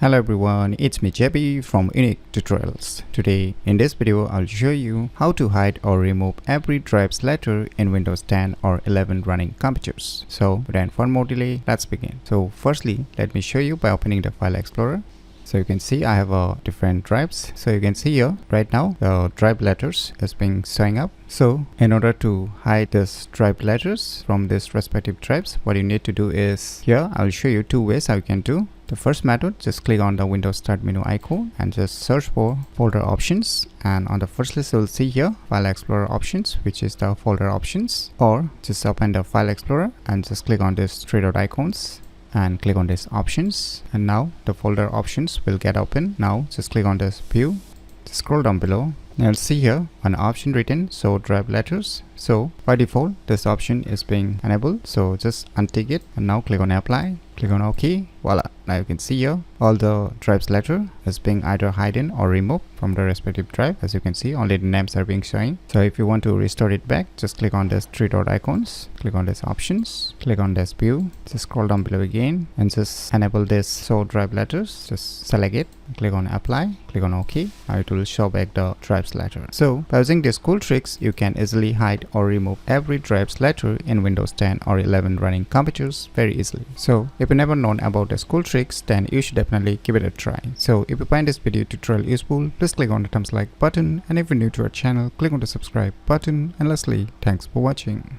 Hello everyone, it's me JB from UniqueTutorials. Today in this video I'll show you how to hide or remove every drive's letter in Windows 10 or 11 running computers. So without further more delay, let's begin. So firstly, let me show you by opening the File Explorer. So you can see I have different drives. So you can see here right now the drive letters is being showing up. So in order to hide this drive letters from these respective drives, what you need to do is here I'll show you two ways how you can do. The first method, just click on the Windows Start menu icon and just search for folder options, and on the first list you'll see here File Explorer options, which is the folder options, or just open the File Explorer and just click on this three dot icons and click on this options, and now the folder options will get open. Now just click on this view, just scroll down below. Now you'll see here an option written show drive letters. So by default this option is being enabled, so just untick it and now click on apply, click on OK. Voila, now you can see here all the drive's letter is being either hidden or removed from the respective drive. As you can see, only the names are being shown. So if you want to restore it back, just click on this three dot icons, click on this options, click on this view, just scroll down below again and just enable this show drive letters. Just select it, click on apply, click on OK. Now it will show back the drive's letter. So by using these cool tricks, you can easily hide or remove every drive's letter in Windows 10 or 11 running computers very easily. So if you never known about these cool tricks, then you should definitely give it a try. So if you find this video tutorial useful, please click on the thumbs like button, and if you're new to our channel, click on the subscribe button, and lastly, thanks for watching.